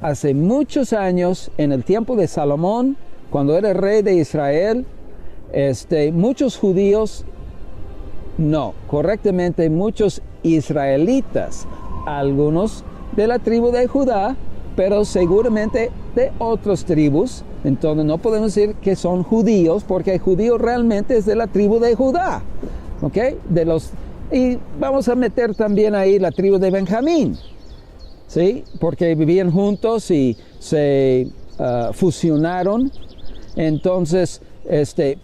Hace muchos años, en el tiempo de Salomón, cuando era rey de Israel, muchos judíos, muchos israelitas, algunos de la tribu de Judá, pero seguramente de otras tribus. Entonces no podemos decir que son judíos, porque judío realmente es de la tribu de Judá, ¿ok? Y vamos a meter también ahí la tribu de Benjamín, ¿sí? Porque vivían juntos y se fusionaron. Entonces,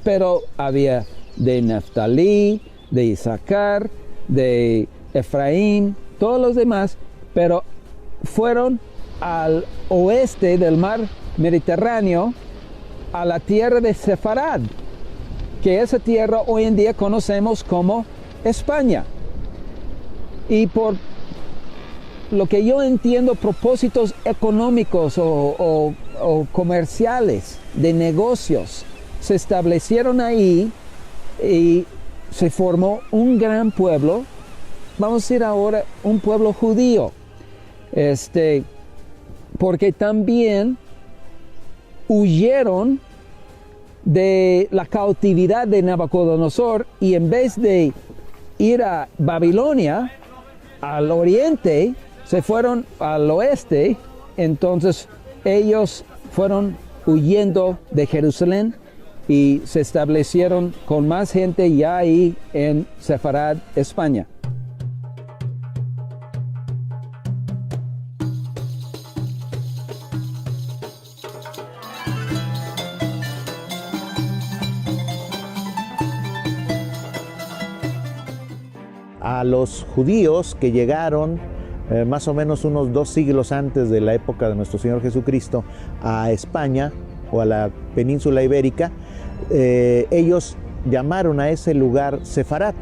pero había de Neftalí, de Isaacar, de Efraín, todos los demás, pero fueron al oeste del mar Mediterráneo, a la tierra de Sefarad, que esa tierra hoy en día conocemos como España. Y por lo que yo entiendo, propósitos económicos o comerciales, de negocios, se establecieron ahí y se formó un gran pueblo. Vamos a decir ahora un pueblo judío, porque también huyeron de la cautividad de Nabucodonosor, y en vez de ir a Babilonia, al oriente, se fueron al oeste. Entonces ellos fueron huyendo de Jerusalén y se establecieron con más gente ya ahí en Sefarad, España. A los judíos que llegaron más o menos unos 2 siglos antes de la época de nuestro Señor Jesucristo a España o a la península ibérica, ellos llamaron a ese lugar Sefarat,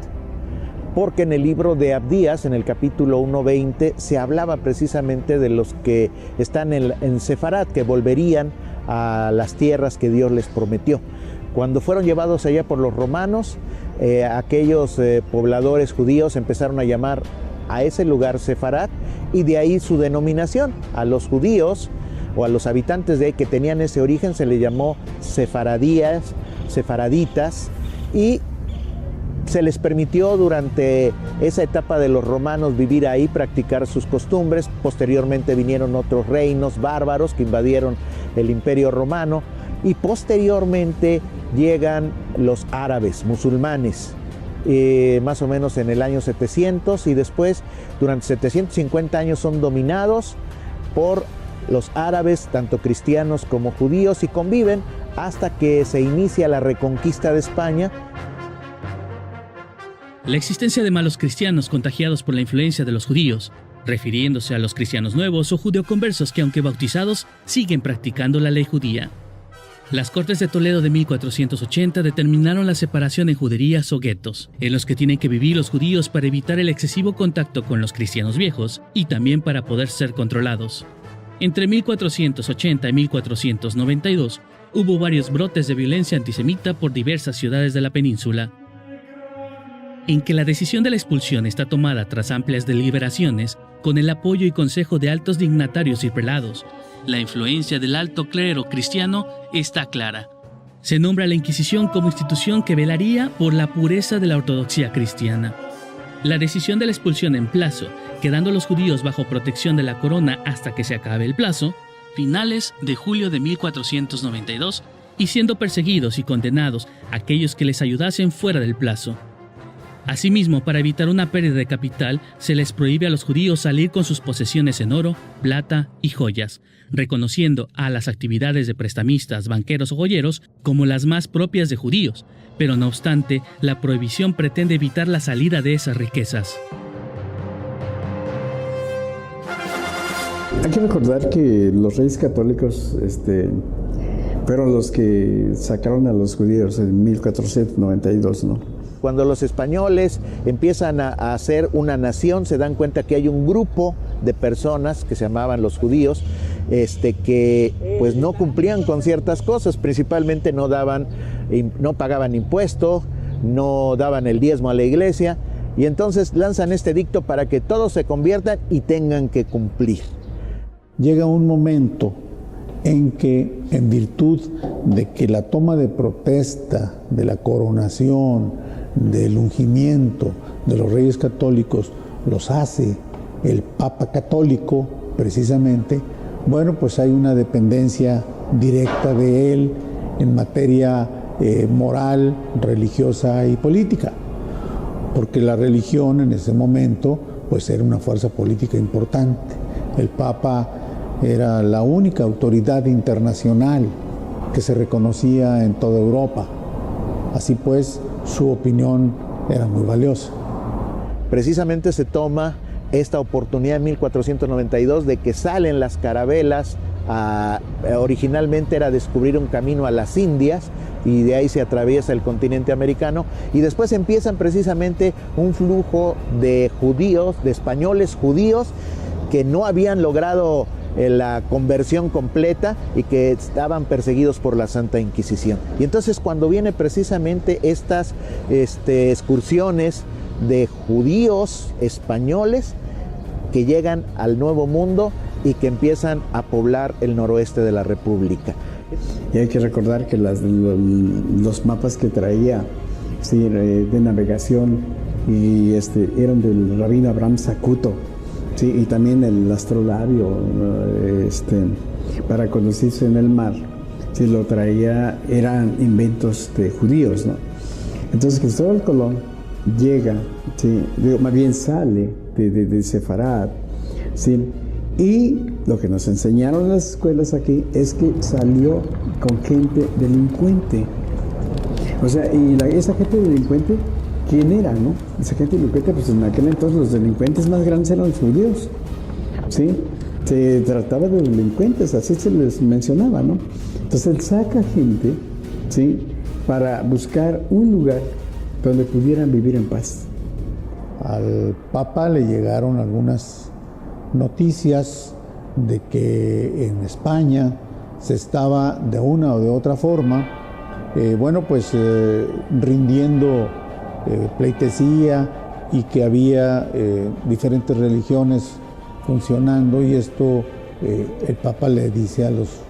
porque en el libro de Abdías, en el capítulo 1:20, se hablaba precisamente de los que están en Sefarat, que volverían a las tierras que Dios les prometió. Cuando fueron llevados allá por los romanos, aquellos pobladores judíos empezaron a llamar a ese lugar Sefarat, y de ahí su denominación. A los judíos o a los habitantes de ahí que tenían ese origen se les llamó sefaraditas, y se les permitió durante esa etapa de los romanos vivir ahí, practicar sus costumbres. Posteriormente vinieron otros reinos bárbaros que invadieron el Imperio Romano, y posteriormente llegan los árabes, musulmanes, más o menos en el año 700, y después durante 750 años son dominados por los árabes, tanto cristianos como judíos, y conviven hasta que se inicia la reconquista de España. La existencia de malos cristianos contagiados por la influencia de los judíos, refiriéndose a los cristianos nuevos o judeoconversos que, aunque bautizados, siguen practicando la ley judía. Las Cortes de Toledo de 1480 determinaron la separación en juderías o guetos, en los que tienen que vivir los judíos para evitar el excesivo contacto con los cristianos viejos y también para poder ser controlados. Entre 1480 y 1492 hubo varios brotes de violencia antisemita por diversas ciudades de la península. en que la decisión de la expulsión está tomada tras amplias deliberaciones, con el apoyo y consejo de altos dignatarios y prelados. La influencia del alto clero cristiano está clara. Se nombra a la Inquisición como institución que velaría por la pureza de la ortodoxia cristiana. La decisión de la expulsión en plazo, quedando los judíos bajo protección de la corona hasta que se acabe el plazo, finales de julio de 1492, y siendo perseguidos y condenados aquellos que les ayudasen fuera del plazo. Asimismo, para evitar una pérdida de capital, se les prohíbe a los judíos salir con sus posesiones en oro, plata y joyas, reconociendo a las actividades de prestamistas, banqueros o joyeros como las más propias de judíos, pero no obstante, la prohibición pretende evitar la salida de esas riquezas. Hay que recordar que los reyes católicos fueron los que sacaron a los judíos en 1492, ¿no? Cuando los españoles empiezan a hacer una nación, se dan cuenta que hay un grupo de personas que se llamaban los judíos, que pues no cumplían con ciertas cosas, principalmente no pagaban impuestos, no daban el diezmo a la iglesia, y entonces lanzan este edicto para que todos se conviertan y tengan que cumplir. Llega un momento en que, en virtud de que la toma de protesta de la coronación, del ungimiento de los reyes católicos, los hace el Papa católico, precisamente, bueno, pues hay una dependencia directa de él en materia moral, religiosa y política, porque la religión en ese momento, pues era una fuerza política importante. El Papa era la única autoridad internacional que se reconocía en toda Europa. Así pues, su opinión era muy valiosa. Precisamente se toma esta oportunidad en 1492 de que salen las carabelas. Originalmente era descubrir un camino a las Indias y de ahí se atraviesa el continente americano, y después empiezan precisamente un flujo de judíos, de españoles judíos que no habían logrado la conversión completa y que estaban perseguidos por la Santa Inquisición. Y entonces cuando viene precisamente estas excursiones de judíos españoles que llegan al Nuevo Mundo y que empiezan a poblar el noroeste de la República. Y hay que recordar que los mapas que traía de navegación eran del rabino Abraham Zacuto. Sí, y también el astrolabio para conducirse en el mar, sí, lo traía, eran inventos de judíos, ¿no? Entonces Cristóbal Colón llega, sí, más bien sale de Sefarad, sí, y lo que nos enseñaron en las escuelas aquí es que salió con gente delincuente. O sea, y esa gente delincuente, ¿quién era, no? Esa gente delincuente, pues en aquel entonces los delincuentes más grandes eran los judíos, ¿sí? Se trataba de delincuentes, así se les mencionaba, ¿no? Entonces él saca gente, ¿sí?, para buscar un lugar donde pudieran vivir en paz. Al Papa le llegaron algunas noticias de que en España se estaba de una o de otra forma, rindiendo pleitesía, y que había diferentes religiones funcionando, y esto el Papa le dice a los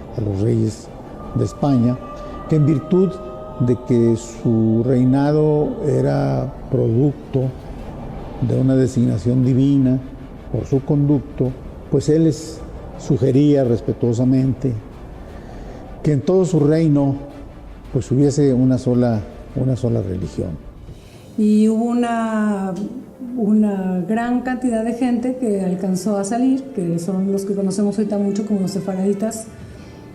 reyes de España que en virtud de que su reinado era producto de una designación divina por su conducto, pues él les sugería respetuosamente que en todo su reino pues hubiese una sola religión. Y hubo una gran cantidad de gente que alcanzó a salir, que son los que conocemos ahorita mucho como los sefaraditas,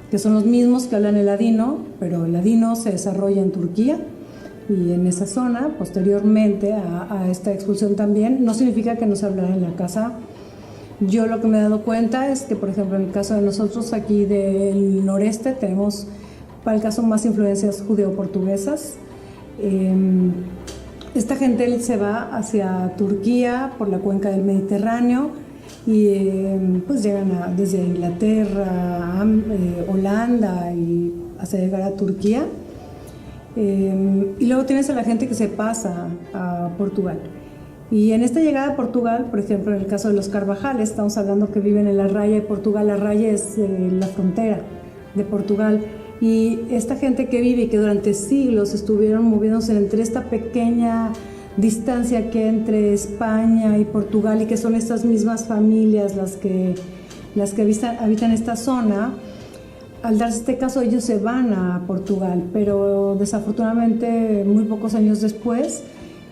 que son los mismos que hablan el ladino, pero el ladino se desarrolla en Turquía y en esa zona, posteriormente a esta expulsión también. No significa que no se hablara en la casa. Yo lo que me he dado cuenta es que, por ejemplo, en el caso de nosotros aquí del noreste, tenemos para el caso más influencias judeo-portuguesas. Esta gente se va hacia Turquía por la cuenca del Mediterráneo y pues llegan desde Inglaterra, Holanda y hasta llegar a Turquía. Y luego tienes a la gente que se pasa a Portugal. Y en esta llegada a Portugal, por ejemplo, en el caso de los Carvajales, estamos hablando que viven en la raya de Portugal. La raya es la frontera de Portugal. Y esta gente que vive y que durante siglos estuvieron moviéndose entre esta pequeña distancia que hay entre España y Portugal, y que son estas mismas familias las que habitan esta zona, al darse este caso ellos se van a Portugal, pero desafortunadamente muy pocos años después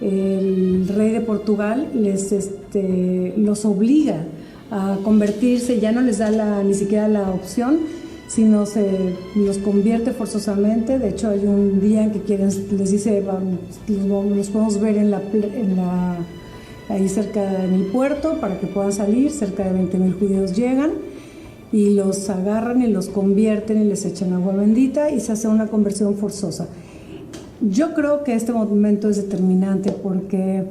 el rey de Portugal los obliga a convertirse, ya no les da ni siquiera la opción, sino los convierte forzosamente. De hecho hay un día en que les dice, los podemos ver ahí cerca en el puerto para que puedan salir. Cerca de 20,000 judíos llegan y los agarran y los convierten y les echan agua bendita y se hace una conversión forzosa. Yo creo que este momento es determinante porque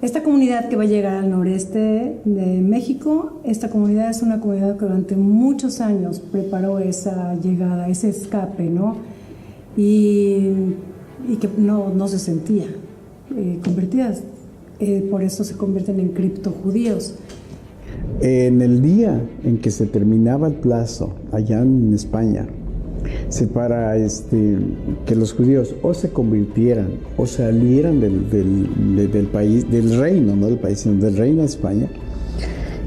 esta comunidad que va a llegar al noreste de México, esta comunidad es una comunidad que durante muchos años preparó esa llegada, ese escape, ¿no? Y que no se sentía convertidas. Por eso se convierten en criptojudíos. En el día en que se terminaba el plazo allá en España, para que los judíos o se convirtieran o salieran del país, del reino, no del país, sino del reino de España.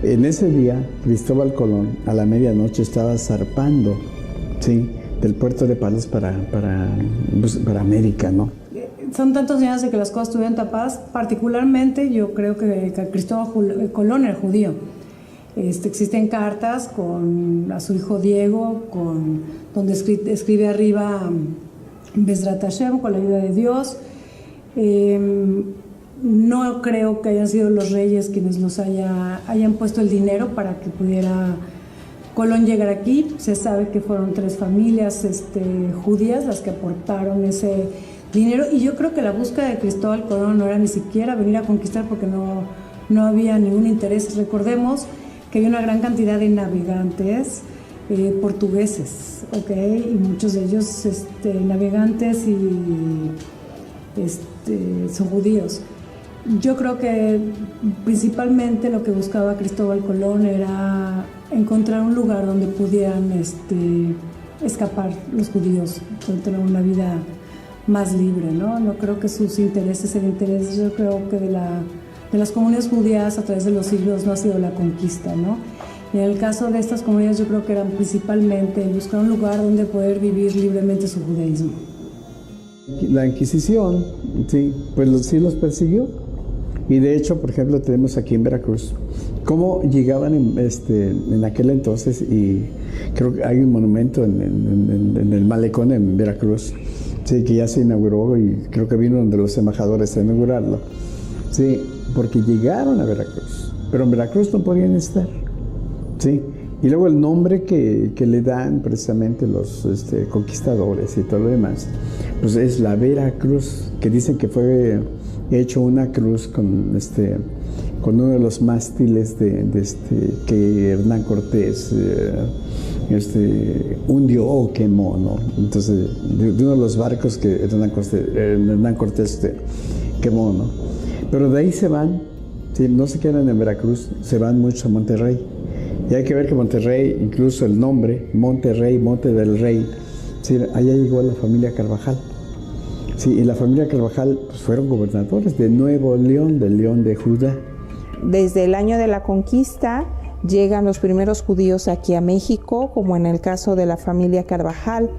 En ese día, Cristóbal Colón a la medianoche estaba zarpando, ¿sí?, del puerto de Palos para América, ¿no? Son tantos años de que las cosas estuvieron tapadas. Particularmente yo creo que Cristóbal Colón era judío. Existen cartas a su hijo Diego, donde escribe arriba Bezrat Hashem, con la ayuda de Dios. No creo que hayan sido los reyes quienes hayan puesto el dinero para que pudiera Colón llegar aquí. Se sabe que fueron 3 familias judías las que aportaron ese dinero, y yo creo que la búsqueda de Cristóbal Colón no era ni siquiera venir a conquistar, porque no había ningún interés. Recordemos que hay una gran cantidad de navegantes portugueses, ¿okay? Y muchos de ellos navegantes son judíos. Yo creo que principalmente lo que buscaba Cristóbal Colón era encontrar un lugar donde pudieran escapar los judíos, tener una vida más libre, ¿no? No creo que sus intereses, yo creo que de las comunidades judías a través de los siglos no ha sido la conquista, ¿no? Y en el caso de estas comunidades yo creo que eran principalmente buscar un lugar donde poder vivir libremente su judaísmo. La Inquisición, sí, pues sí los persiguió. Y de hecho, por ejemplo, tenemos aquí en Veracruz cómo llegaban en aquel entonces, y creo que hay un monumento en el malecón en Veracruz, sí, que ya se inauguró, y creo que vino uno de los embajadores a inaugurarlo, sí, porque llegaron a Veracruz, pero en Veracruz no podían estar, sí. Y luego el nombre que le dan precisamente los conquistadores y todo lo demás, pues es la Veracruz, que dicen que fue hecho una cruz con uno de los mástiles que Hernán Cortés hundió o quemó, ¿no? Entonces, de uno de los barcos que Hernán Cortés quemó, ¿no? Pero de ahí se van, ¿sí? No se quedan en Veracruz, se van mucho a Monterrey. Y hay que ver que Monterrey, incluso el nombre, Monterrey, Monte del Rey, ¿sí? Allá llegó la familia Carvajal. Sí, y la familia Carvajal pues, fueron gobernadores de Nuevo León, del León de Judá. Desde el año de la conquista llegan los primeros judíos aquí a México, como en el caso de la familia Carvajal.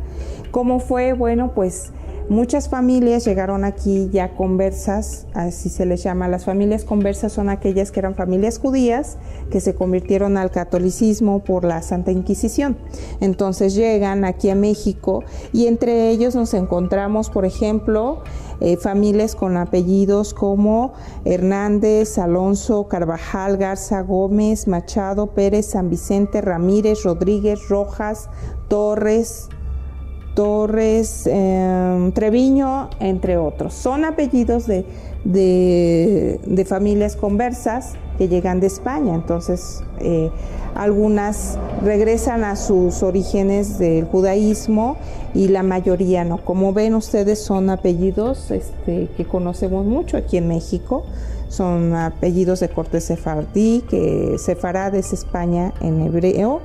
¿Cómo fue? Bueno, pues muchas familias llegaron aquí ya conversas, así se les llama. Las familias conversas son aquellas que eran familias judías que se convirtieron al catolicismo por la Santa Inquisición. Entonces llegan aquí a México y entre ellos nos encontramos, por ejemplo, familias con apellidos como Hernández, Alonso, Carvajal, Garza, Gómez, Machado, Pérez, San Vicente, Ramírez, Rodríguez, Rojas, Torres, Treviño, entre otros. Son apellidos de familias conversas que llegan de España. Entonces, algunas regresan a sus orígenes del judaísmo y la mayoría no. Como ven ustedes, son apellidos que conocemos mucho aquí en México. Son apellidos de corte sefardí, que sefarad es España en hebreo,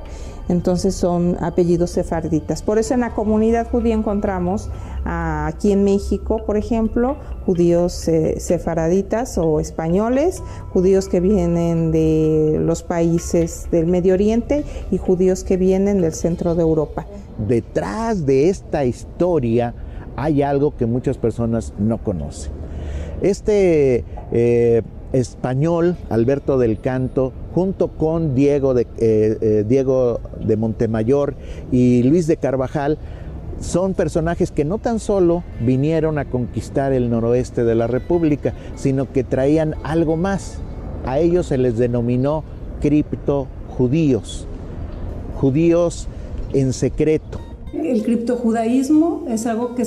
entonces son apellidos sefarditas. Por eso en la comunidad judía encontramos aquí en México, por ejemplo, judíos sefaraditas o españoles, judíos que vienen de los países del Medio Oriente y judíos que vienen del centro de Europa. Detrás de esta historia hay algo que muchas personas no conocen. Español, Alberto del Canto, junto con Diego de Montemayor y Luis de Carvajal, son personajes que no tan solo vinieron a conquistar el noroeste de la República, sino que traían algo más. A ellos se les denominó criptojudíos, judíos en secreto. El criptojudaísmo es algo que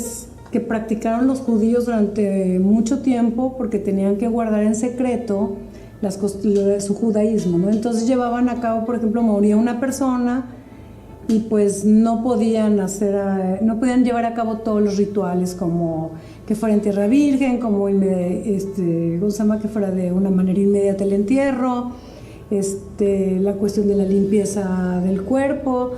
practicaron los judíos durante mucho tiempo porque tenían que guardar en secreto su judaísmo, ¿no? Entonces llevaban a cabo, por ejemplo, moría una persona y pues no podían llevar a cabo todos los rituales, como que fuera en tierra virgen, como que fuera de una manera inmediata el entierro, la cuestión de la limpieza del cuerpo.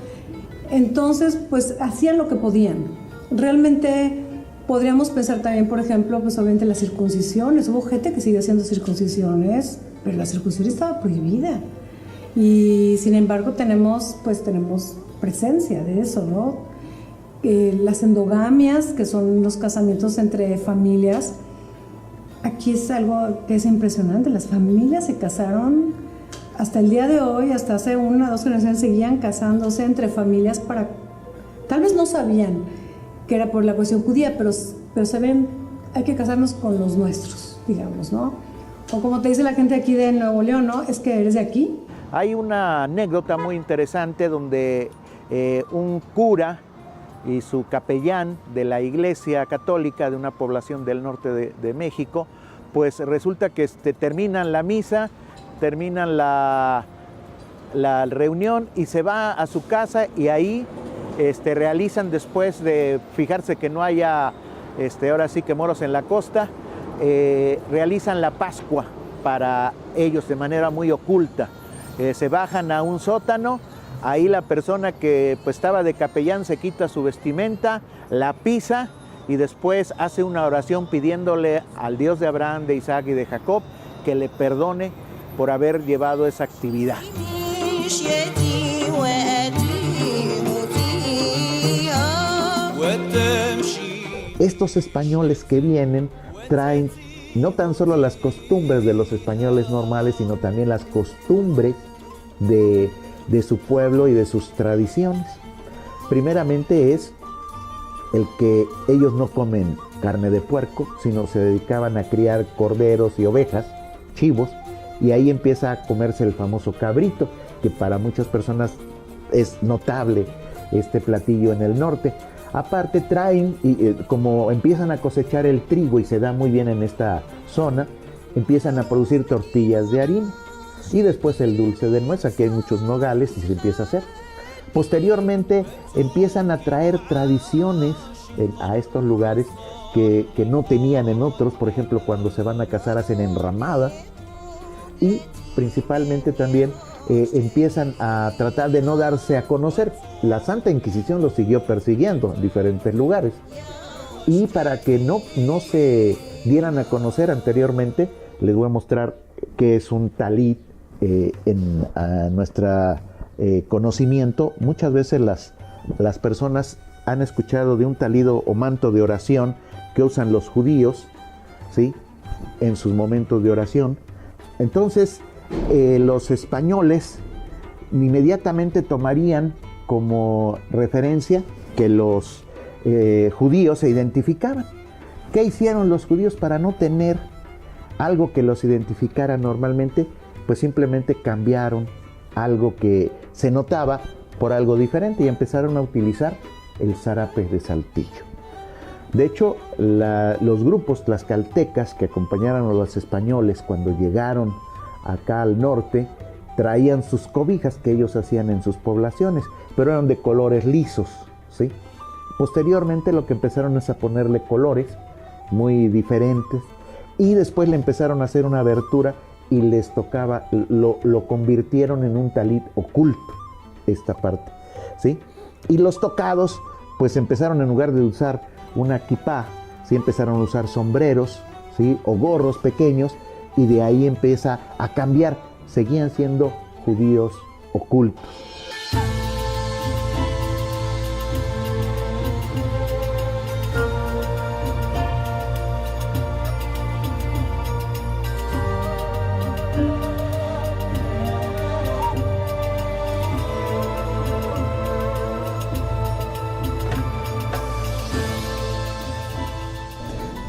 Entonces, pues hacían lo que podían. Realmente podríamos pensar también, por ejemplo, pues obviamente las circuncisiones. Hubo gente que siguió haciendo circuncisiones, pero la circuncisión estaba prohibida. Y sin embargo tenemos presencia de eso, ¿no? Las endogamias, que son los casamientos entre familias. Aquí es algo que es impresionante. Las familias se casaron hasta el día de hoy, hasta hace 1 o 2 generaciones, seguían casándose entre familias tal vez no sabían que era por la cuestión judía, pero saben, hay que casarnos con los nuestros, digamos, ¿no? O como te dice la gente aquí de Nuevo León, ¿no? Es que eres de aquí. Hay una anécdota muy interesante donde un cura y su capellán de la iglesia católica de una población del norte de México, pues resulta que terminan la misa, terminan la reunión y se va a su casa, y ahí realizan, después de fijarse que no haya ahora sí que moros en la costa, realizan la Pascua para ellos de manera muy oculta. Se bajan a un sótano, ahí la persona que pues estaba de capellán se quita su vestimenta, la pisa y después hace una oración pidiéndole al Dios de Abraham, de Isaac y de Jacob que le perdone por haber llevado esa actividad. Estos españoles que vienen traen no tan solo las costumbres de los españoles normales, sino también las costumbres de su pueblo y de sus tradiciones. Primeramente es el que ellos no comen carne de puerco, sino se dedicaban a criar corderos y ovejas, chivos, y ahí empieza a comerse el famoso cabrito, que para muchas personas es notable este platillo en el norte. Aparte traen, como empiezan a cosechar el trigo y se da muy bien en esta zona, empiezan a producir tortillas de harina y después el dulce de nuez. Aquí hay muchos nogales y se empieza a hacer. Posteriormente empiezan a traer tradiciones a estos lugares que no tenían en otros. Por ejemplo, cuando se van a casar hacen enramadas, y principalmente también empiezan a tratar de no darse a conocer. La Santa Inquisición los siguió persiguiendo en diferentes lugares, y para que no se dieran a conocer anteriormente, les voy a mostrar qué es un talit en nuestro conocimiento. Muchas veces las personas han escuchado de un talido o manto de oración que usan los judíos, ¿sí?, en sus momentos de oración. Entonces los españoles inmediatamente tomarían como referencia que los judíos se identificaban. ¿Qué hicieron los judíos para no tener algo que los identificara normalmente? Pues simplemente cambiaron algo que se notaba por algo diferente y empezaron a utilizar el zarape de Saltillo. De hecho, los grupos tlaxcaltecas que acompañaron a los españoles cuando llegaron acá al norte, traían sus cobijas que ellos hacían en sus poblaciones, pero eran de colores lisos, ¿sí? Posteriormente lo que empezaron es a ponerle colores muy diferentes y después le empezaron a hacer una abertura y les tocaba, lo convirtieron en un talit oculto, esta parte, ¿sí? Y los tocados pues empezaron, en lugar de usar una kipá, ¿sí? Empezaron a usar sombreros, ¿sí? O gorros pequeños, y de ahí empieza a cambiar, seguían siendo judíos ocultos.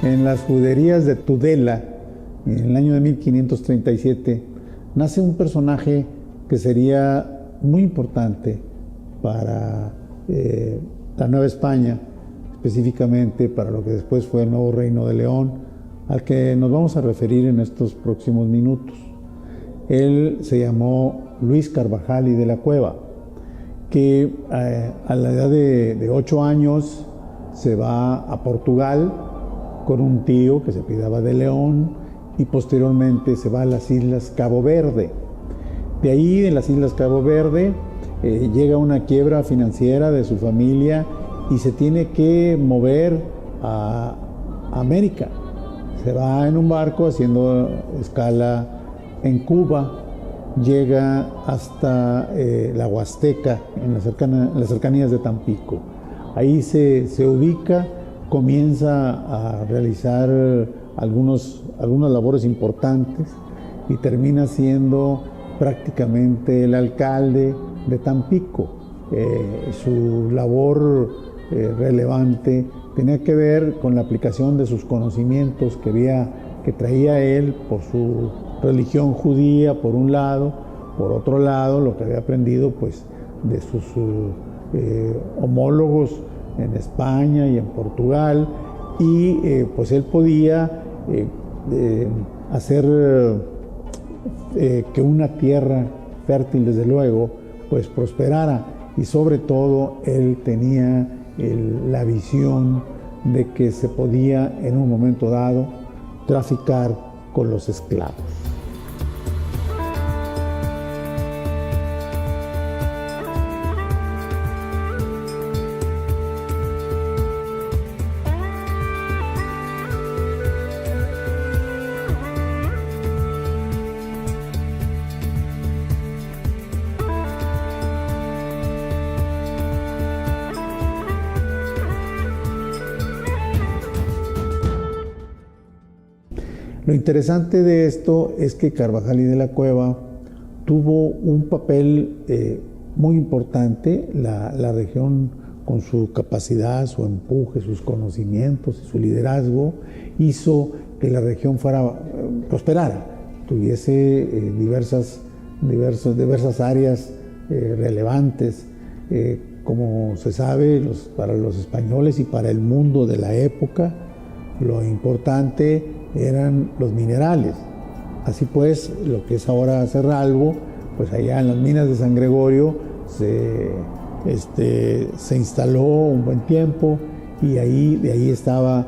En las juderías de Tudela, en el año de 1537, nace un personaje que sería muy importante para la Nueva España, específicamente para lo que después fue el nuevo Reino de León, al que nos vamos a referir en estos próximos minutos. Él se llamó Luis Carvajal y de la Cueva, que a la edad de 8 años se va a Portugal con un tío que se apellidaba de León, y posteriormente se va a las Islas Cabo Verde. De ahí, en las Islas Cabo Verde, llega una quiebra financiera de su familia y se tiene que mover a América. Se va en un barco haciendo escala en Cuba, llega hasta la Huasteca, en las cercanías de Tampico. Ahí se ubica, comienza a realizar algunas labores importantes y termina siendo prácticamente el alcalde de Tampico. Su labor relevante tenía que ver con la aplicación de sus conocimientos que traía él por su religión judía, por un lado, por otro lado, lo que había aprendido pues de sus homólogos en España y en Portugal, y pues él podía hacer que una tierra fértil, desde luego, pues prosperara, y sobre todo él tenía la visión de que se podía en un momento dado traficar con los esclavos. Lo interesante de esto es que Carvajal y de la Cueva tuvo un papel muy importante. La región, con su capacidad, su empuje, sus conocimientos y su liderazgo, hizo que la región prosperara, tuviese diversas áreas relevantes. Como se sabe, para los españoles y para el mundo de la época, lo importante eran los minerales. Así pues, lo que es ahora Cerralbo, pues allá en las minas de San Gregorio se instaló un buen tiempo, y de ahí estaba,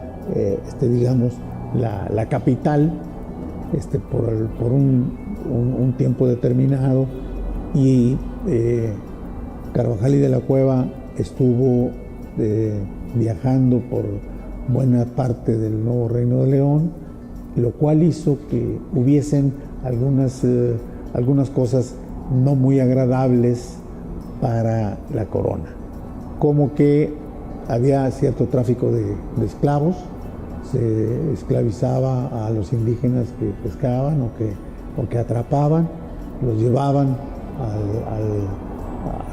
digamos, la capital por un tiempo determinado, y Carvajal y de la Cueva estuvo viajando por buena parte del nuevo Reino de León, lo cual hizo que hubiesen algunas cosas no muy agradables para la corona, como que había cierto tráfico de esclavos, se esclavizaba a los indígenas que pescaban o que atrapaban, los llevaban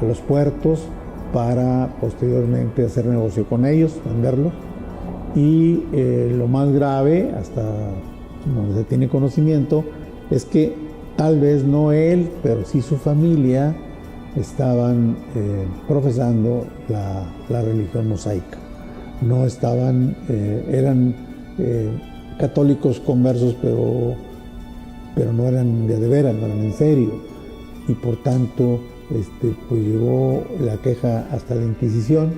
a los puertos para posteriormente hacer negocio con ellos, venderlos. Y lo más grave, hasta donde se tiene conocimiento, es que tal vez no él, pero sí su familia estaban profesando la religión mosaica. No estaban, eran católicos conversos, pero pero no eran de veras, no eran en serio. Y por tanto, pues llegó la queja hasta la Inquisición.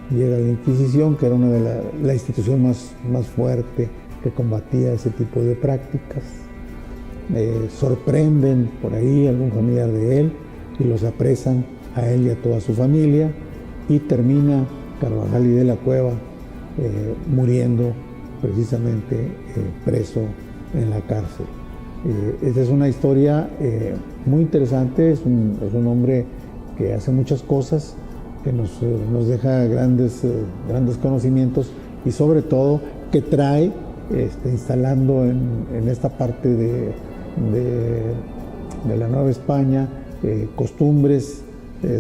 Llega la Inquisición, que era una de la institución más fuerte que combatía ese tipo de prácticas. Sorprenden por ahí algún familiar de él y los apresan a él y a toda su familia, y termina Carvajal y de la Cueva muriendo precisamente preso en la cárcel. Esta es una historia muy interesante. Es un hombre que hace muchas cosas, que nos deja grandes conocimientos, y sobre todo que trae instalando en esta parte de la Nueva España costumbres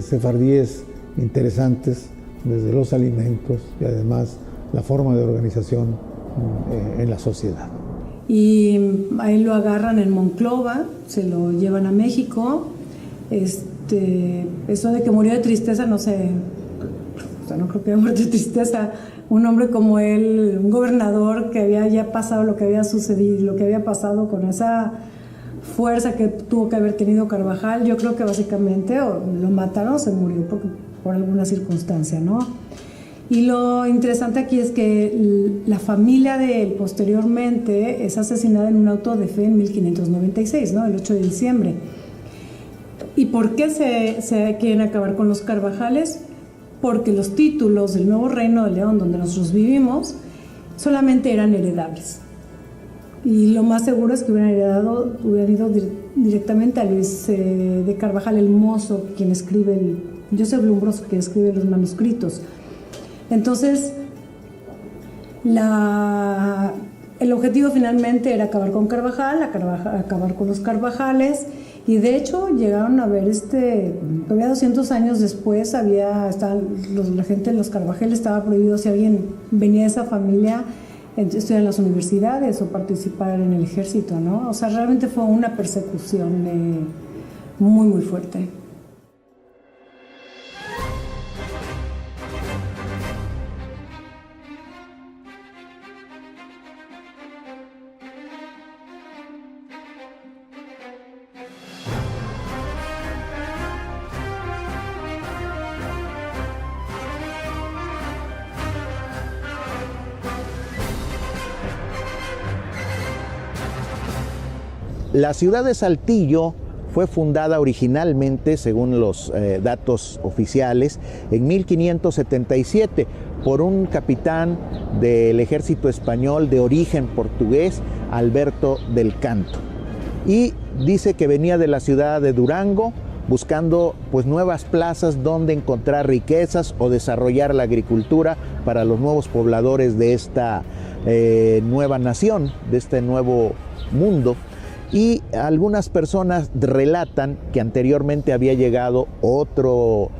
sefardíes interesantes, desde los alimentos y además la forma de organización en la sociedad. Y a él lo agarran en Monclova, se lo llevan a México. Eso de que murió de tristeza, no sé, o sea, no creo que haya muerto de tristeza. Un hombre como él, un gobernador que había ya pasado lo que había sucedido, lo que había pasado con esa fuerza que tuvo que haber tenido Carvajal, yo creo que básicamente o lo mataron o se murió por alguna circunstancia, ¿no? Y lo interesante aquí es que la familia de él posteriormente es asesinada en un auto de fe en 1596, ¿no? El 8 de diciembre. ¿Y por qué se quieren acabar con los Carvajales? Porque los títulos del nuevo Reino de León, donde nosotros vivimos, solamente eran heredables. Y lo más seguro es que hubieran ido directamente a Luis de Carvajal el Mozo, quien escribe Joseph Lumbroso, quien escribe los manuscritos. Entonces, el objetivo finalmente era acabar con Carvajal, acabar con los Carvajales, y de hecho llegaron a ver, todavía 200 años después, la gente de los Carvajales estaba prohibido, si alguien venía de esa familia, estudiar en las universidades o participar en el ejército, ¿no? O sea, realmente fue una persecución muy, muy fuerte. La ciudad de Saltillo fue fundada originalmente, según los datos oficiales, en 1577 por un capitán del ejército español de origen portugués, Alberto del Canto. Y dice que venía de la ciudad de Durango buscando pues nuevas plazas donde encontrar riquezas o desarrollar la agricultura para los nuevos pobladores de esta nueva nación, de este nuevo mundo. Y algunas personas relatan que anteriormente había llegado otro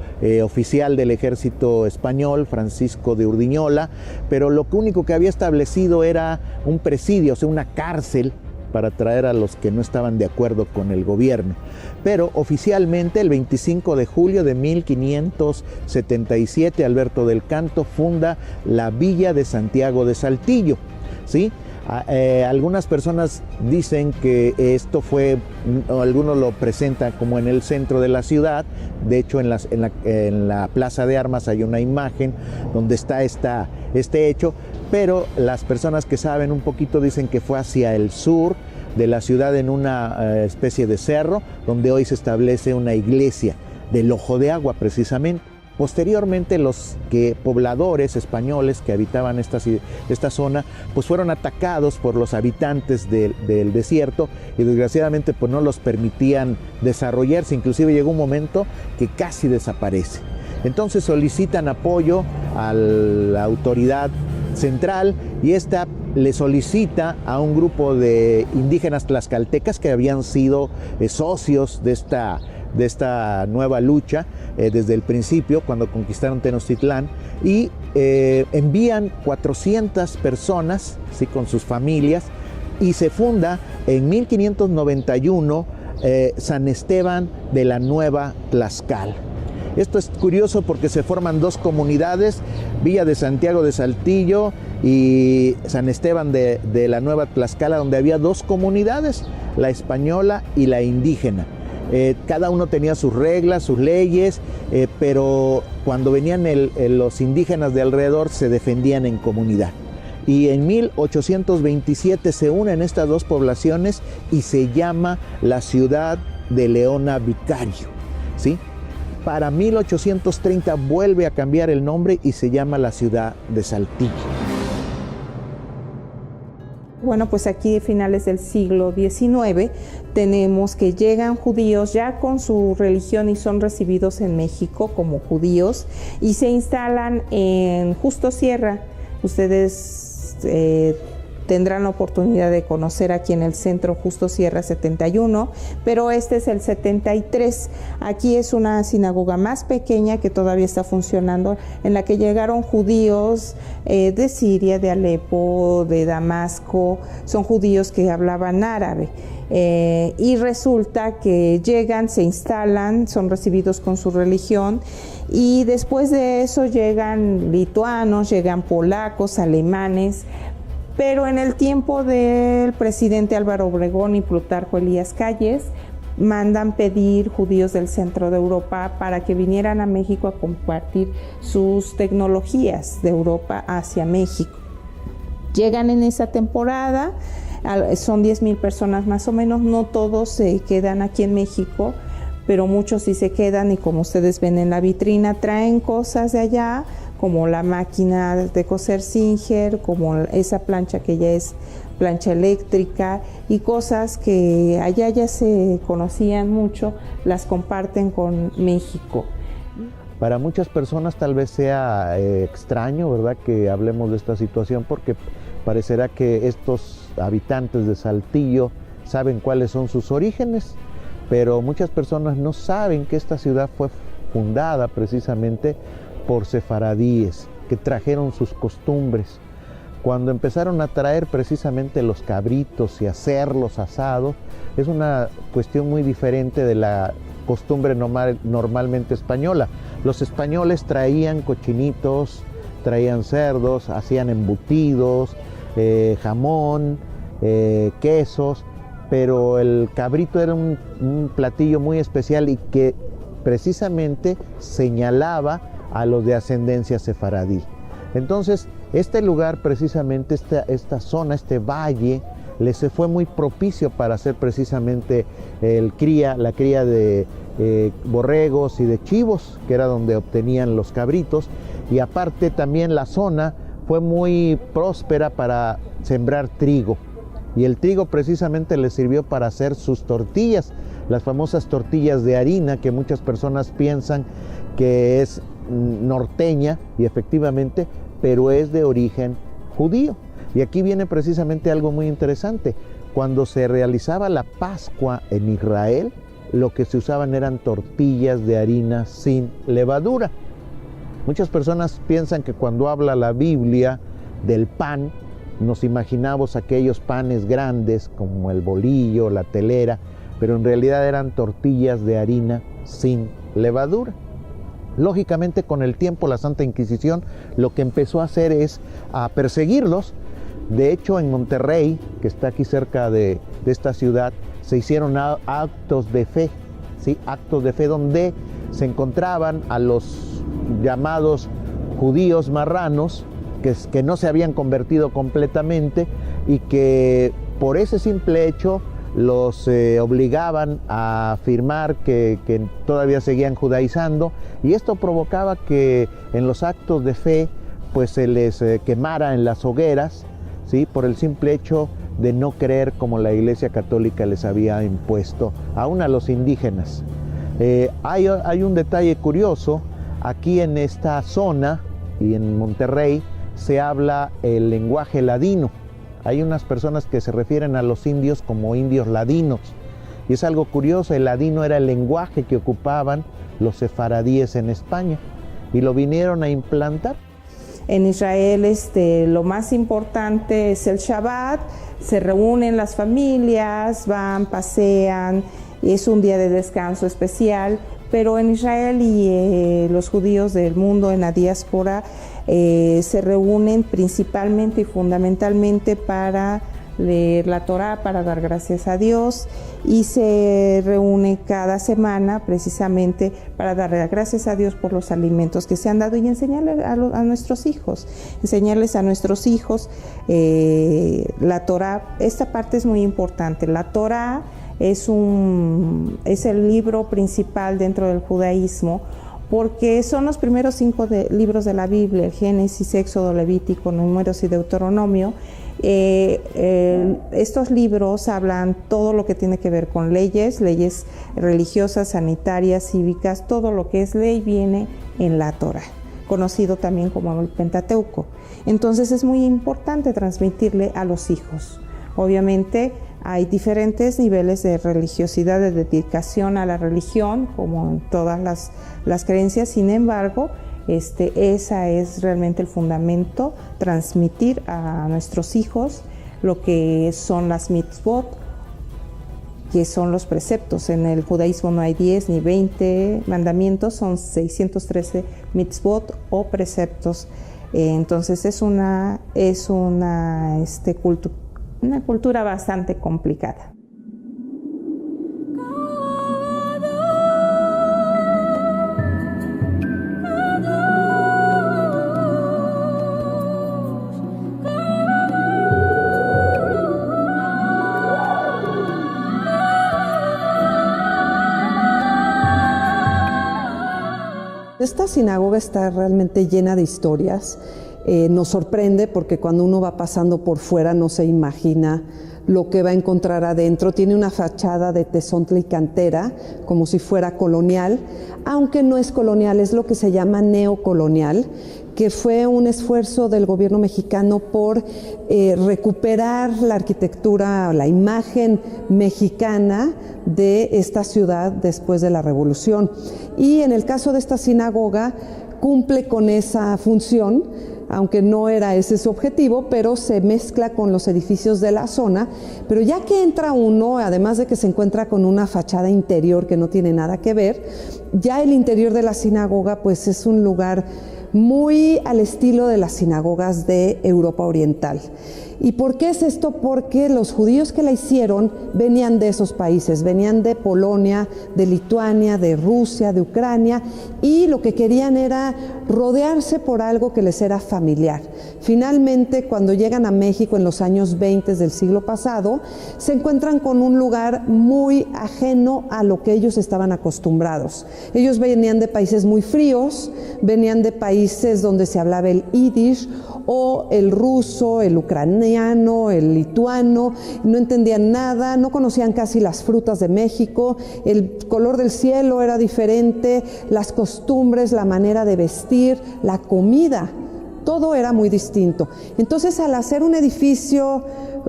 oficial del ejército español, Francisco de Urdiñola, pero lo único que había establecido era un presidio, o sea, una cárcel para traer a los que no estaban de acuerdo con el gobierno. Pero oficialmente, el 25 de julio de 1577, Alberto del Canto funda la villa de Santiago de Saltillo, ¿sí? Algunas personas dicen que esto fue, algunos lo presentan como en el centro de la ciudad. De hecho, en la Plaza de Armas hay una imagen donde está este hecho, pero las personas que saben un poquito dicen que fue hacia el sur de la ciudad, en una especie de cerro, donde hoy se establece una iglesia del Ojo de Agua precisamente. Posteriormente, los pobladores españoles que habitaban esta zona pues fueron atacados por los habitantes del desierto, y desgraciadamente pues no los permitían desarrollarse. Inclusive llegó un momento que casi desaparece. Entonces solicitan apoyo a la autoridad central, y esta le solicita a un grupo de indígenas tlaxcaltecas que habían sido socios de esta nueva lucha desde el principio, cuando conquistaron Tenochtitlán, y envían 400 personas, ¿sí?, con sus familias, y se funda en 1591 San Esteban de la Nueva Tlaxcala. Esto es curioso porque se forman dos comunidades, Villa de Santiago de Saltillo y San Esteban de la Nueva Tlaxcala, donde había dos comunidades, la española y la indígena. Cada uno tenía sus reglas, sus leyes, pero cuando venían los indígenas de alrededor se defendían en comunidad. Y en 1827 se unen estas dos poblaciones y se llama la ciudad de Leona Vicario, ¿sí? Para 1830 vuelve a cambiar el nombre y se llama la ciudad de Saltillo. Bueno, pues aquí a finales del siglo XIX tenemos que llegan judíos ya con su religión y son recibidos en México como judíos y se instalan en Justo Sierra. Ustedes tendrán la oportunidad de conocer aquí en el centro Justo Sierra 71, pero este es el 73. Aquí es una sinagoga más pequeña que todavía está funcionando, en la que llegaron judíos de Siria, de Alepo, de Damasco. Son judíos que hablaban árabe. Y resulta que llegan, se instalan, son recibidos con su religión y después de eso llegan lituanos, llegan polacos, alemanes, pero en el tiempo del presidente Álvaro Obregón y Plutarco Elías Calles mandan pedir judíos del centro de Europa para que vinieran a México a compartir sus tecnologías de Europa hacia México. Llegan en esa temporada. Son 10,000 personas más o menos, no todos se quedan aquí en México, pero muchos sí se quedan y como ustedes ven en la vitrina traen cosas de allá, como la máquina de coser Singer, como esa plancha que ya es plancha eléctrica y cosas que allá ya se conocían mucho, las comparten con México. Para muchas personas tal vez sea extraño, ¿verdad?, que hablemos de esta situación porque parecerá que estos habitantes de Saltillo saben cuáles son sus orígenes, pero muchas personas no saben que esta ciudad fue fundada precisamente por sefaradíes que trajeron sus costumbres. Cuando empezaron a traer precisamente los cabritos y hacerlos asados, es una cuestión muy diferente de la costumbre normalmente española. Los españoles traían cochinitos, traían cerdos, hacían embutidos, jamón, quesos, pero el cabrito era un platillo muy especial y que precisamente señalaba a los de ascendencia sefaradí. Entonces, este lugar precisamente, esta zona, este valle, les fue muy propicio para hacer precisamente la cría de borregos y de chivos, que era donde obtenían los cabritos, y aparte también la zona fue muy próspera para sembrar trigo, y el trigo precisamente les sirvió para hacer sus tortillas, las famosas tortillas de harina que muchas personas piensan que es norteña, y efectivamente, pero es de origen judío. Y aquí viene precisamente algo muy interesante. Cuando se realizaba la Pascua en Israel, lo que se usaban eran tortillas de harina sin levadura. Muchas personas piensan que cuando habla la Biblia del pan, nos imaginamos aquellos panes grandes como el bolillo, la telera, pero en realidad eran tortillas de harina sin levadura. Lógicamente, con el tiempo la Santa Inquisición lo que empezó a hacer es a perseguirlos. De hecho, en Monterrey, que está aquí cerca de esta ciudad, se hicieron actos de fe, ¿sí? Actos de fe donde se encontraban a los llamados judíos marranos, que no se habían convertido completamente y que por ese simple hecho los obligaban a afirmar que todavía seguían judaizando, y esto provocaba que en los actos de fe pues se les quemara en las hogueras, ¿sí? Por el simple hecho de no creer como la Iglesia Católica les había impuesto, aún a los indígenas. Hay un detalle curioso, aquí en esta zona y en Monterrey se habla el lenguaje ladino. Hay unas personas que se refieren a los indios como indios ladinos, y es algo curioso, el ladino era el lenguaje que ocupaban los sefaradíes en España y lo vinieron a implantar. En Israel lo más importante es el Shabbat, se reúnen las familias, van, pasean, es un día de descanso especial, pero en Israel y los judíos del mundo en la diáspora se reúnen principalmente y fundamentalmente para leer la Torá, para dar gracias a Dios, y se reúne cada semana precisamente para dar gracias a Dios por los alimentos que se han dado y enseñarles a nuestros hijos, la Torá. Esta parte es muy importante. La Torá es el libro principal dentro del judaísmo, porque son los primeros 5 libros de la Biblia: el Génesis, Éxodo, Levítico, Números y Deuteronomio. Estos libros hablan todo lo que tiene que ver con leyes religiosas, sanitarias, cívicas. Todo lo que es ley viene en la Torá, conocido también como el Pentateuco. Entonces es muy importante transmitirle a los hijos. Obviamente hay diferentes niveles de religiosidad, de dedicación a la religión, como en todas las creencias. Sin embargo, esa es realmente el fundamento: transmitir a nuestros hijos lo que son las mitzvot, que son los preceptos. En el judaísmo no hay 10 ni 20 mandamientos, son 613 mitzvot o preceptos. Entonces es una cultura bastante complicada. Esta sinagoga está realmente llena de historias. Nos sorprende porque cuando uno va pasando por fuera no se imagina lo que va a encontrar adentro. Tiene una fachada de tezontle y cantera, como si fuera colonial, aunque no es colonial, es lo que se llama neocolonial, que fue un esfuerzo del gobierno mexicano por recuperar la arquitectura, la imagen mexicana de esta ciudad después de la Revolución. Y en el caso de esta sinagoga cumple con esa función, aunque no era ese su objetivo, pero se mezcla con los edificios de la zona. Pero ya que entra uno, además de que se encuentra con una fachada interior que no tiene nada que ver, ya el interior de la sinagoga pues es un lugar muy al estilo de las sinagogas de Europa Oriental. ¿Y por qué es esto? Porque los judíos que la hicieron venían de esos países, venían de Polonia, de Lituania, de Rusia, de Ucrania, y lo que querían era rodearse por algo que les era familiar. Finalmente, cuando llegan a México en los años 20 del siglo pasado, se encuentran con un lugar muy ajeno a lo que ellos estaban acostumbrados. Ellos venían de países muy fríos, venían de países donde se hablaba el yiddish o el ruso, el ucraniano, el lituano, no entendían nada, no conocían casi las frutas de México, el color del cielo era diferente, las costumbres, la manera de vestir, la comida, todo era muy distinto. Entonces, al hacer un edificio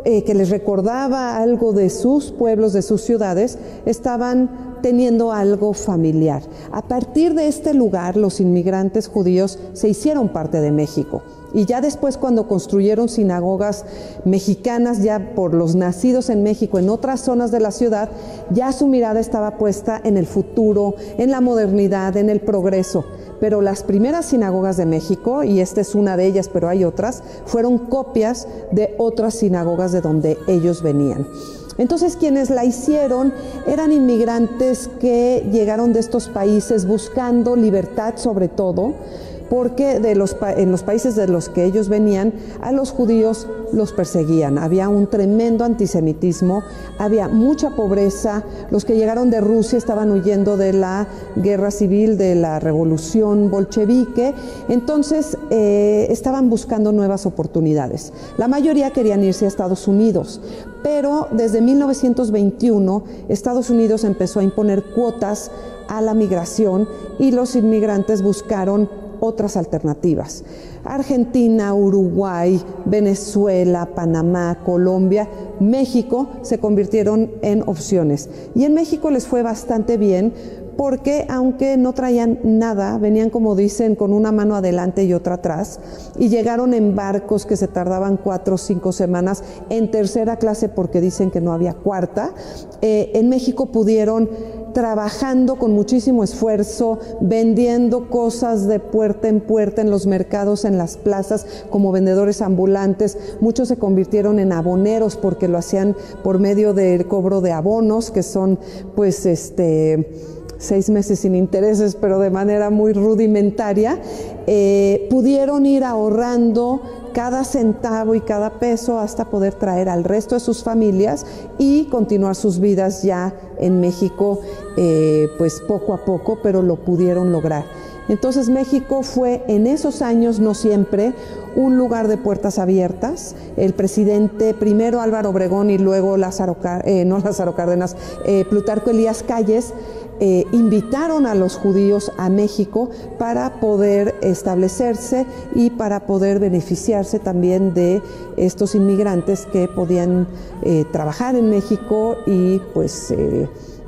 que les recordaba algo de sus pueblos, de sus ciudades, estaban teniendo algo familiar. A partir de este lugar, los inmigrantes judíos se hicieron parte de México. Y ya después, cuando construyeron sinagogas mexicanas, ya por los nacidos en México, en otras zonas de la ciudad, ya su mirada estaba puesta en el futuro, en la modernidad, en el progreso. Pero las primeras sinagogas de México, y esta es una de ellas, pero hay otras, fueron copias de otras sinagogas de donde ellos venían. Entonces, quienes la hicieron eran inmigrantes que llegaron de estos países buscando libertad, sobre todo, porque en los países de los que ellos venían, a los judíos los perseguían. Había un tremendo antisemitismo, había mucha pobreza. Los que llegaron de Rusia estaban huyendo de la guerra civil, de la revolución bolchevique. Entonces, estaban buscando nuevas oportunidades. La mayoría querían irse a Estados Unidos, pero desde 1921 Estados Unidos empezó a imponer cuotas a la migración y los inmigrantes buscaron otras alternativas. Argentina, Uruguay, Venezuela, Panamá, Colombia, México se convirtieron en opciones. Y en México les fue bastante bien porque aunque no traían nada, venían, como dicen, con una mano adelante y otra atrás, y llegaron en barcos que se tardaban 4 o 5 semanas, en tercera clase porque dicen que no había cuarta. En México pudieron, trabajando con muchísimo esfuerzo, vendiendo cosas de puerta en puerta en los mercados, en las plazas, como vendedores ambulantes. Muchos se convirtieron en aboneros porque lo hacían por medio del cobro de abonos, que son pues 6 meses sin intereses, pero de manera muy rudimentaria. Pudieron ir ahorrando cada centavo y cada peso hasta poder traer al resto de sus familias y continuar sus vidas ya en México, pues poco a poco, pero lo pudieron lograr. Entonces México fue en esos años, no siempre, un lugar de puertas abiertas. El presidente, primero Álvaro Obregón y luego Plutarco Elías Calles, invitaron a los judíos a México para poder establecerse y para poder beneficiarse también de estos inmigrantes que podían trabajar en México y pues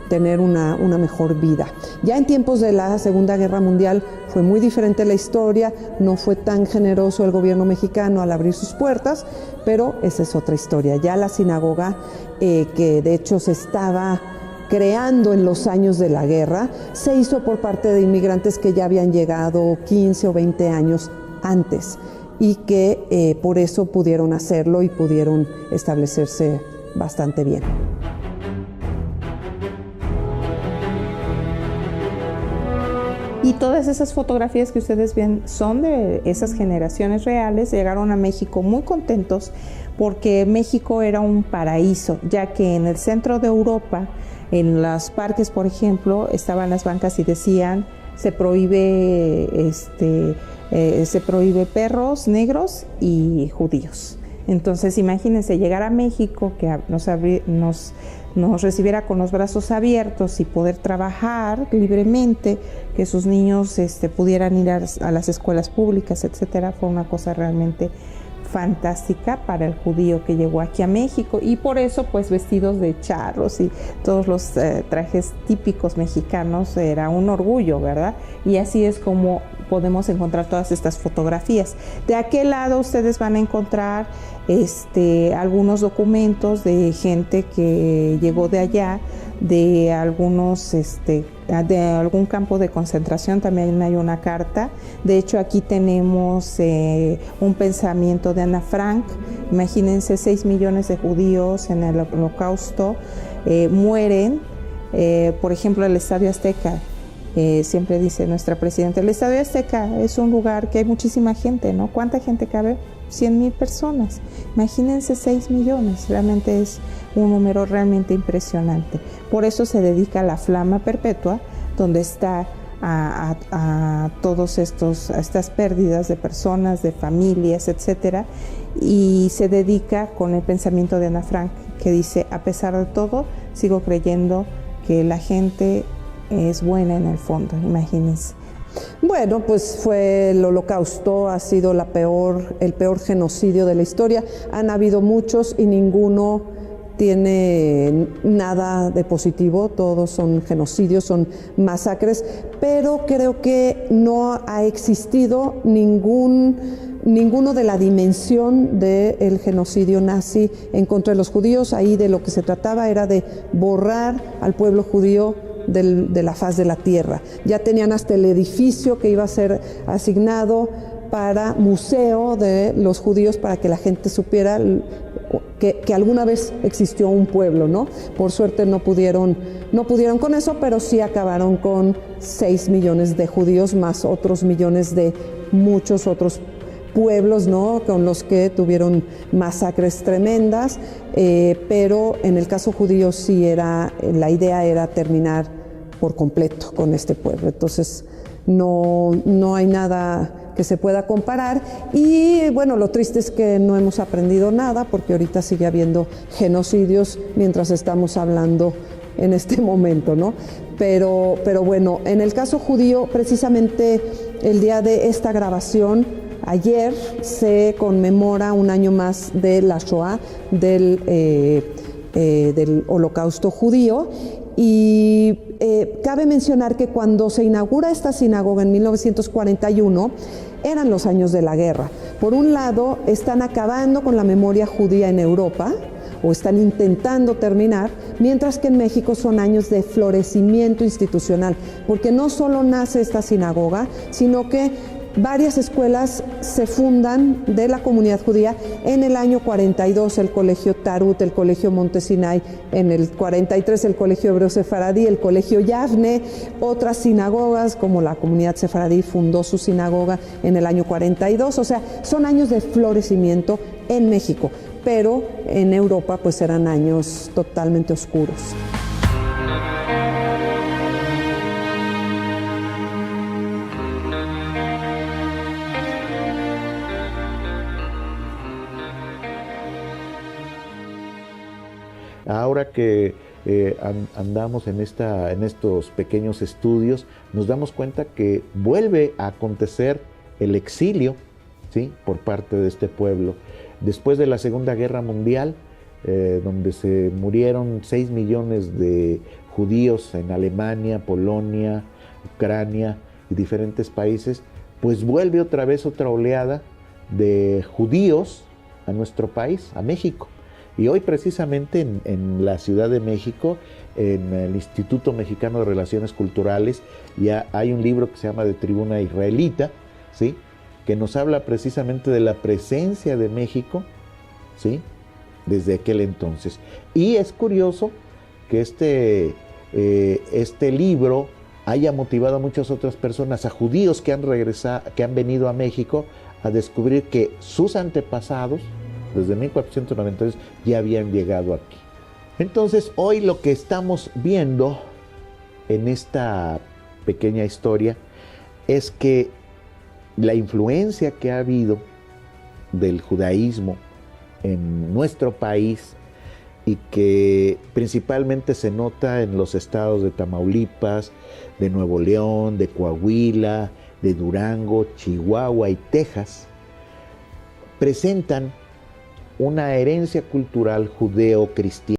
tener una mejor vida. Ya en tiempos de la Segunda Guerra Mundial fue muy diferente la historia, no fue tan generoso el gobierno mexicano al abrir sus puertas, pero esa es otra historia. Ya la sinagoga, que de hecho se estaba creando en los años de la guerra, se hizo por parte de inmigrantes que ya habían llegado 15 o 20 años antes y que por eso pudieron hacerlo y pudieron establecerse bastante bien. Y todas esas fotografías que ustedes ven son de esas generaciones reales. Llegaron a México muy contentos porque México era un paraíso, ya que en el centro de Europa, en los parques, por ejemplo, estaban las bancas y decían se prohíbe perros negros y judíos. Entonces imagínense llegar a México, que nos recibiera con los brazos abiertos y poder trabajar libremente, que sus niños pudieran ir a las escuelas públicas, etcétera. Fue una cosa realmente fantástica para el judío que llegó aquí a México, y por eso pues vestidos de charros y todos los trajes típicos mexicanos era un orgullo, ¿verdad? Y así es como podemos encontrar todas estas fotografías. De aquel lado ustedes van a encontrar algunos documentos de gente que llegó de allá, de algún campo de concentración. También hay una carta. De hecho, aquí tenemos un pensamiento de Ana Frank. Imagínense, 6 millones de judíos en el Holocausto mueren. Por ejemplo, el Estadio Azteca. Siempre dice nuestra presidenta, el Estadio Azteca es un lugar que hay muchísima gente, ¿no? ¿Cuánta gente cabe? 100,000 personas. Imagínense 6 millones, realmente es un número realmente impresionante. Por eso se dedica a la Flama Perpetua, donde está a todos estas pérdidas de personas, de familias, etcétera, y se dedica con el pensamiento de Ana Frank, que dice, a pesar de todo, sigo creyendo que la gente es buena en el fondo, imagínense. Bueno, pues fue el Holocausto, ha sido el peor genocidio de la historia. Han habido muchos y ninguno tiene nada de positivo, todos son genocidios, son masacres, pero creo que no ha existido ninguno de la dimensión del genocidio nazi en contra de los judíos. Ahí de lo que se trataba era de borrar al pueblo judío de la faz de la tierra. Ya tenían hasta el edificio que iba a ser asignado para museo de los judíos, para que la gente supiera que alguna vez existió un pueblo, ¿no? Por suerte no pudieron con eso, pero sí acabaron con 6 millones de judíos, más otros millones de muchos otros pueblos, ¿no? Con los que tuvieron masacres tremendas, pero en el caso judío sí la idea era terminar por completo con este pueblo. Entonces no hay nada que se pueda comparar, y bueno, lo triste es que no hemos aprendido nada, porque ahorita sigue habiendo genocidios mientras estamos hablando en este momento, ¿no? Pero bueno, en el caso judío, precisamente el día de esta grabación, ayer, se conmemora un año más de la Shoah, del Holocausto judío, Y cabe mencionar que cuando se inaugura esta sinagoga en 1941, eran los años de la guerra. Por un lado, están acabando con la memoria judía en Europa, o están intentando terminar, mientras que en México son años de florecimiento institucional, porque no solo nace esta sinagoga, sino que varias escuelas se fundan de la comunidad judía. En el año 42 el Colegio Tarut, el Colegio Montesinay, en el 43 el Colegio Hebreo Sefaradí, el Colegio Yavne, otras sinagogas como la comunidad sefaradí fundó su sinagoga en el año 42, o sea, son años de florecimiento en México, pero en Europa pues eran años totalmente oscuros. Ahora que andamos en estos pequeños estudios, nos damos cuenta que vuelve a acontecer el exilio, ¿sí?, por parte de este pueblo. Después de la Segunda Guerra Mundial, donde se murieron 6 millones de judíos en Alemania, Polonia, Ucrania y diferentes países, pues vuelve otra vez otra oleada de judíos a nuestro país, a México. Y hoy precisamente en la Ciudad de México, en el Instituto Mexicano de Relaciones Culturales, ya hay un libro que se llama De Tribuna Israelita, ¿sí?, que nos habla precisamente de la presencia de México, ¿sí?, desde aquel entonces. Y es curioso que este libro haya motivado a muchas otras personas, a judíos que han regresado, que han venido a México, a descubrir que sus antepasados, desde 1492, ya habían llegado aquí. Entonces, hoy lo que estamos viendo en esta pequeña historia es que la influencia que ha habido del judaísmo en nuestro país, y que principalmente se nota en los estados de Tamaulipas, de Nuevo León, de Coahuila, de Durango, Chihuahua y Texas, presentan una herencia cultural judeo-cristiana